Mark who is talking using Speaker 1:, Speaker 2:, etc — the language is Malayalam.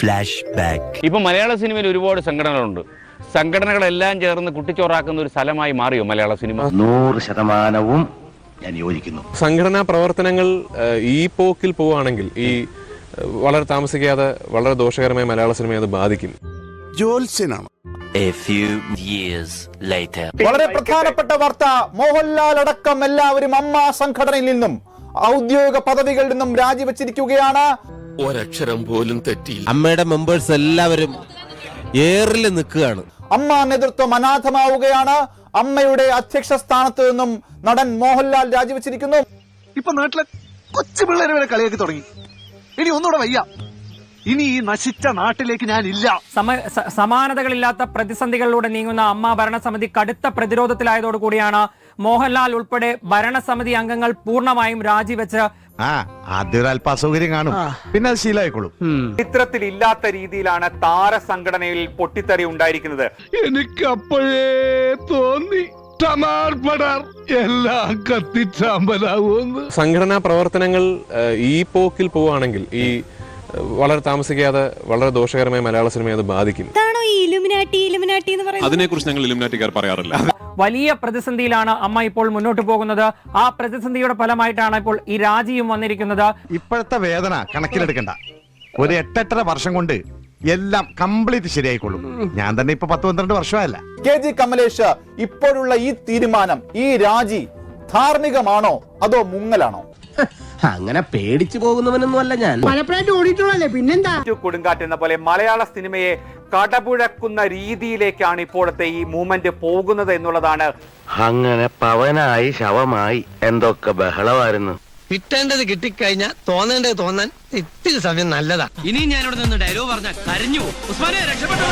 Speaker 1: Flash back.
Speaker 2: ഇപ്പൊ മലയാള സിനിമയിൽ ഒരുപാട് സംഘടനകളുണ്ട്. സംഘടനകളെല്ലാം ചേർന്ന് കുട്ടിച്ചോറാക്കുന്ന ഒരു സ്ഥലമായി മാറിയോ മലയാള സിനിമ?
Speaker 3: 100% ഞാൻ യോജിക്കുന്നു.
Speaker 4: സംഘടനാ പ്രവർത്തനങ്ങൾ ഈ പോക്കിൽ പോവുകയാണെങ്കിൽ ഈ വളരെ താമസിക്കാതെ വളരെ ദോഷകരമായി മലയാള സിനിമയെ അത് ബാധിക്കും.
Speaker 5: ജോത്സ്യനാണ്.
Speaker 1: A few years later.
Speaker 6: വളരെ പ്രധാനപ്പെട്ട വാർത്ത, മോഹൻലാൽ അടക്കം എല്ലാവരും അമ്മ സംഘടനയിൽ നിന്നും ഔദ്യോഗിക പദവികളിൽ നിന്നും രാജിവെച്ചിരിക്കുകയാണ്.
Speaker 5: ഒരക്ഷരം പോലും തെറ്റിയില്ല.
Speaker 7: അമ്മയുടെ മെമ്പേഴ്സ് എല്ലാവരും ഏറിൽ നിൽക്കുകയാണ്.
Speaker 6: അമ്മ നേതൃത്വം അനാഥമാവുകയാണ്. അമ്മയുടെ അധ്യക്ഷ സ്ഥാനത്ത് നിന്നും നടൻ മോഹൻലാൽ രാജിവെച്ചിരിക്കുന്നു.
Speaker 8: ഇപ്പൊ നാട്ടിലെ കൊച്ചു പിള്ളേരെ വരെ കളിയാക്കി തുടങ്ങി. ഇനി ഒന്നുകൂടെ വയ്യ. ഇനി ഈ നശിച്ച നാട്ടിലേക്ക് ഞാൻ ഇല്ല.
Speaker 9: സമാനതകളില്ലാത്ത പ്രതിസന്ധികളിലൂടെ നീങ്ങുന്ന അമ്മ ഭരണസമിതി കടുത്ത പ്രതിരോധത്തിലായതോടുകൂടിയാണ് മോഹൻലാൽ ഉൾപ്പെടെ ഭരണസമിതി അംഗങ്ങൾ പൂർണ്ണമായും രാജിവെച്ച്
Speaker 8: ആദ്യം അല്പ അസൗകര്യം കാണും, പിന്നെ അത് ശീലമായിക്കോളും.
Speaker 6: ചരിത്രത്തിൽ ഇല്ലാത്ത രീതിയിലാണ് താരസംഘടനയിൽ പൊട്ടിത്തെറി ഉണ്ടായിരിക്കുന്നത്.
Speaker 8: എനിക്ക് അപ്പോഴേ തോന്നി എല്ലാം കത്തിച്ചാമ്പലാവുമെന്ന്.
Speaker 4: സംഘടനാ പ്രവർത്തനങ്ങൾ ഈ പോക്കിൽ പോവുകയാണെങ്കിൽ ഈ വളരെ താമസിക്കാതെ വളരെ ദോഷകരമായി മലയാള സിനിമയെ അത് ബാധിക്കും.
Speaker 10: അതിനെക്കുറിച്ച് ഞങ്ങൾ ഇലുമിനാറ്റിക്കാർ പറയാറില്ല.
Speaker 9: വലിയ പ്രതിസന്ധിയിലാണ് അമ്മ ഇപ്പോൾ മുന്നോട്ട് പോകുന്നത്. ആ പ്രതിസന്ധിയുടെ ഫലമായിട്ടാണ് ഇപ്പോൾ ഈ രാജിയും വന്നിരിക്കുന്നത്.
Speaker 8: ഇപ്പോഴത്തെ വേദന കണക്കിലെടുക്കണ്ട. ഒരു 8-8.5 വർഷം കൊണ്ട് എല്ലാം കംപ്ലീറ്റ് ശരിയായിക്കൊള്ളും. ഞാൻ തന്നെ ഇപ്പൊ 10-12 വർഷമല്ല.
Speaker 6: KG കമലേഷ്, ഇപ്പോഴുള്ള ഈ തീരുമാനം, ഈ രാജി ധാർമ്മികമാണോ അതോ മുങ്ങലാണോ?
Speaker 7: അങ്ങനെ പേടിച്ചു പോകുന്നവനൊന്നും അല്ല ഞാൻ.
Speaker 6: പിന്നെന്താ? കൊടുങ്കാറ്റ് എന്ന പോലെ മലയാള സിനിമയെ കടപുഴക്കുന്ന രീതിയിലേക്കാണ് ഇപ്പോഴത്തെ ഈ മൂവ്മെന്റ് പോകുന്നത് എന്നുള്ളതാണ്.
Speaker 3: അങ്ങനെ പവനായി ശവമായി എന്തൊക്കെ ബഹളമായിരുന്നു.
Speaker 7: കിട്ടേണ്ടത് കിട്ടിക്കഴിഞ്ഞാൽ തോന്നേണ്ടത് തോന്നാൻ ഇത്തിരി സമയം നല്ലതാ.
Speaker 1: ഇനി ഞാനിവിടെ നിന്ന് ഡയലോഗ് പറഞ്ഞാൽ കരഞ്ഞു. ഉസ്മാനെ രക്ഷപ്പെട്ടോ.